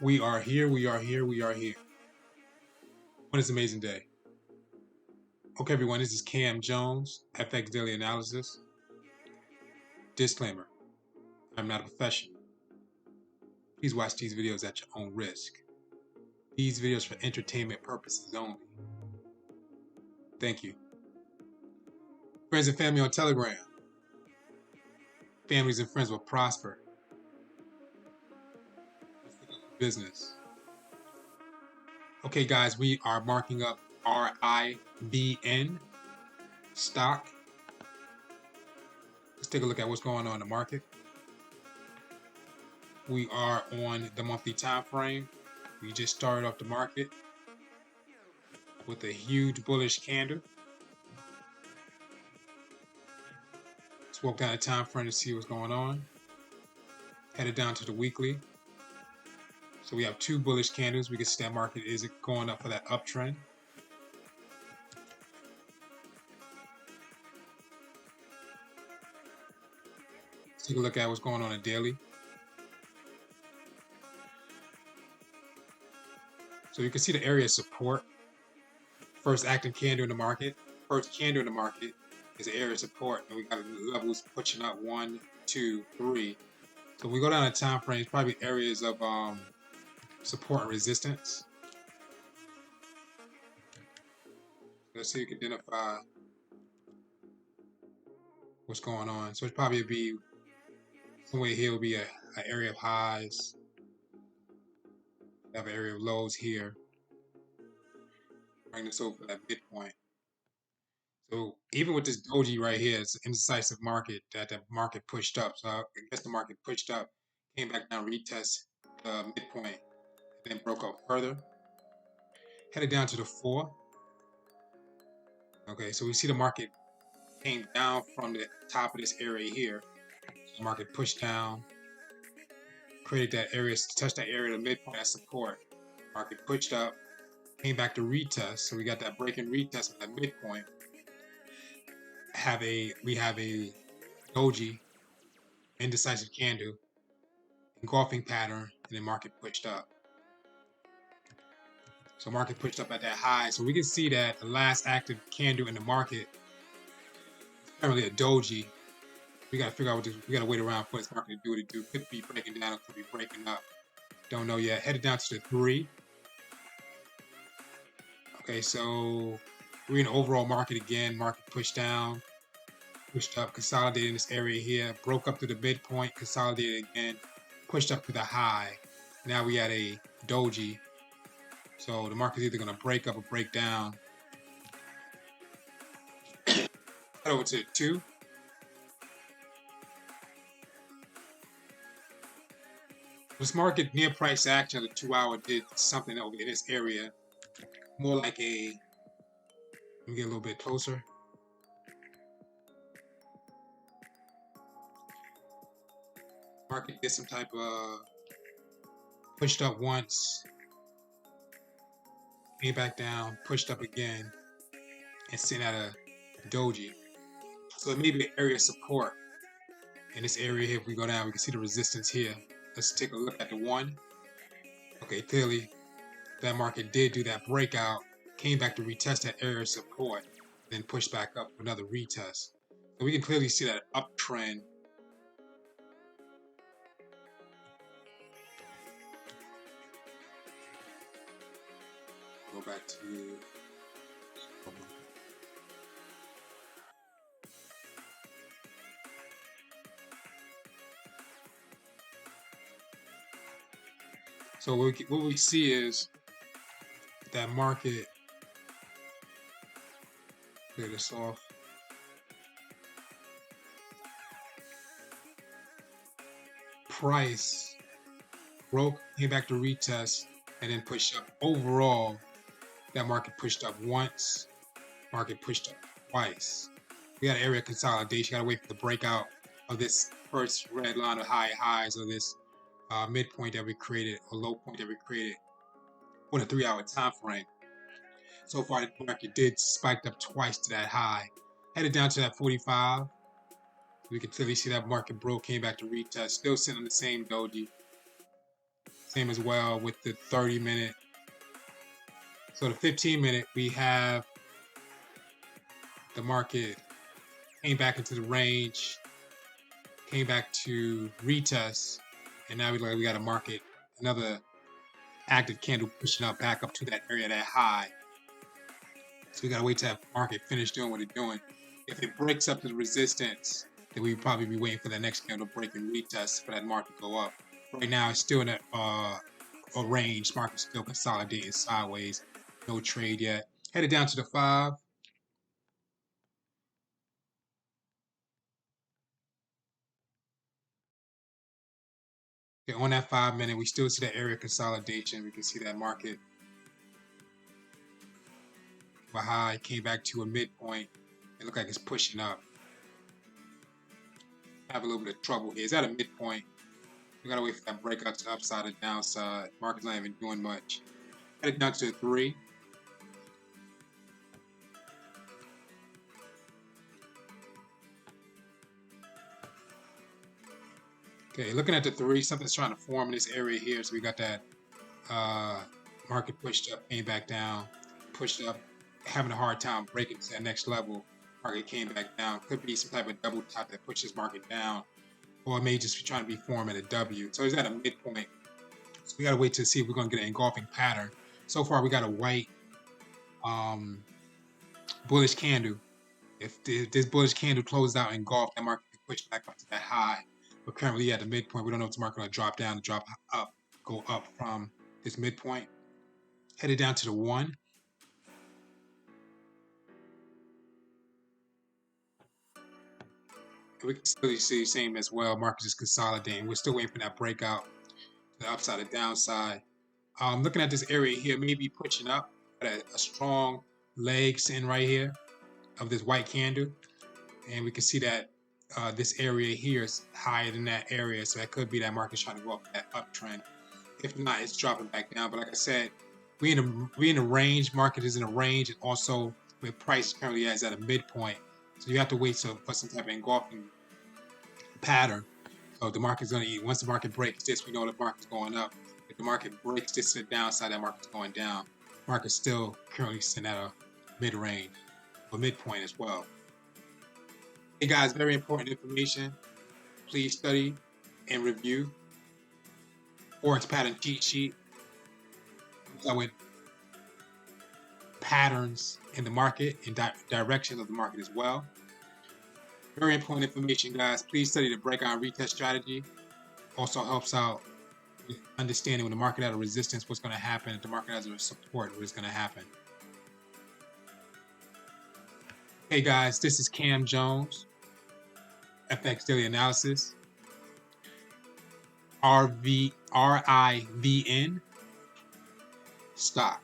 We are here, we are here, we are here. What is an amazing day. Okay, everyone, this is Cam Jones, FX Daily Analysis. Disclaimer, I'm not a professional. Please watch these videos at your own risk. These videos for entertainment purposes only. Thank you. Friends and family on Telegram. Families and friends will prosper. Business. Okay, guys, we are marking up RIVN stock. Let's take a look at what's going on in the market. We are on the monthly time frame. We just started off the market with a huge bullish candle. Let's walk down the time frame to see what's going on. Headed down to the weekly. So we have two bullish candles. We can see that market is going up for that uptrend. Let's take a look at what's going on in daily. So you can see the area of support. First active candle in the market. First candle in the market is the area of support, and we got levels pushing up 1, 2, 3. So we go down the time frame, probably areas of support and resistance. Let's see if you can identify what's going on. So it's probably be somewhere here will be an area of highs. We have an area of lows here. Bring this over for that midpoint. So even with this doji right here, it's an indecisive market that the market pushed up. So I guess the market pushed up, came back down, retest the midpoint, and then broke up further. Headed down to the 4. Okay, so we see the market came down from the top of this area here. The market pushed down, created that area, touched that area, the midpoint as support. Market pushed up, came back to retest. So we got that break and retest at that midpoint. We have a doji, indecisive candle, engulfing pattern, and then market pushed up. So market pushed up at that high. So we can see that the last active candle in the market is currently a doji. We gotta figure out what this. We gotta wait around for this market to do what it do. Could be breaking down, could be breaking up. Don't know yet. Headed down to the 3. Okay, so we're in the overall market again. Market pushed down, pushed up, consolidated in this area here, broke up to the midpoint, consolidated again, pushed up to the high. Now we had a doji. So the market is either gonna break up or break down. Head over to 2. This market near price action, the 2-hour did something over in this area, more like a. Let me get a little bit closer. Market did some type of pushed up once, came back down, pushed up again, and sent out a doji. So it may be an area of support. In this area here, if we go down, we can see the resistance here. Let's take a look at the 1. Okay, clearly that market did do that breakout, came back to retest that area of support, then pushed back up for another retest. So we can clearly see that uptrend. Go back to. So what we see is that market. Clear this off. Price broke, came back to retest, and then pushed up. Overall, that market pushed up once, market pushed up twice. We got an area of consolidation. Got to wait for the breakout of this first red line of high highs, or this midpoint that we created, a low point that we created on a 3-hour time frame. So far, the market did spiked up twice to that high. Headed down to that 45. We can clearly see that market broke, came back to retest, still sitting on the same doji. Same as well with the 30-minute. So the 15-minute, we have the market came back into the range, came back to retest, and now we got a market, another active candle pushing up back up to that area, that high. So we gotta wait till that market finish doing what it's doing. If it breaks up to the resistance, then we'd probably be waiting for the next candle break and retest for that market to go up. Right now, it's still in a range. Market's still consolidating sideways. No trade yet. Headed down to the 5. Okay, on that 5-minute, we still see that area consolidation. We can see that market a high, came back to a midpoint. It looked like it's pushing up. Have a little bit of trouble here. It's at a midpoint. We gotta wait for that breakout to the upside or downside. Market's not even doing much. Headed down to 3. Okay, looking at the 3, something's trying to form in this area here. So we got that market pushed up, came back down, pushed up, having a hard time breaking to that next level. Market came back down. Could be some type of double top that pushes market down, or it may just be trying to be forming a W. So it's at a midpoint. So we got to wait to see if we're going to get an engulfing pattern. So far, we got a white bullish candle. If this bullish candle closes out and engulfed, that market can push back up to that high. But currently at the midpoint, we don't know if the market going to drop down, drop up, go up from this midpoint. Headed down to the 1. We can still see the same as well. Market is consolidating. We're still waiting for that breakout to the upside or downside. Looking at this area here, maybe pushing up at a strong leg sitting right here of this white candle. And we can see that this area here is higher than that area. So that could be that market's trying to go up that uptrend. If not, it's dropping back down. But like I said, we in a range. Market is in a range, and also with price currently is at a midpoint. So you have to wait for some type of engulfing pattern. So the market's going to eat. Once the market breaks this, we know the market's going up. If the market breaks this to the downside, that market's going down. Market's still currently sitting at a mid-range, or midpoint as well. Hey guys, very important information. Please study and review Forex pattern cheat sheet. With patterns in the market and directions of the market as well. Very important information, guys. Please study the breakout and retest strategy. Also helps out with understanding when the market at a resistance, what's going to happen. If the market has a support, what is going to happen. Hey guys, this is Cam Jones, FX Daily Analysis, RIVN stock.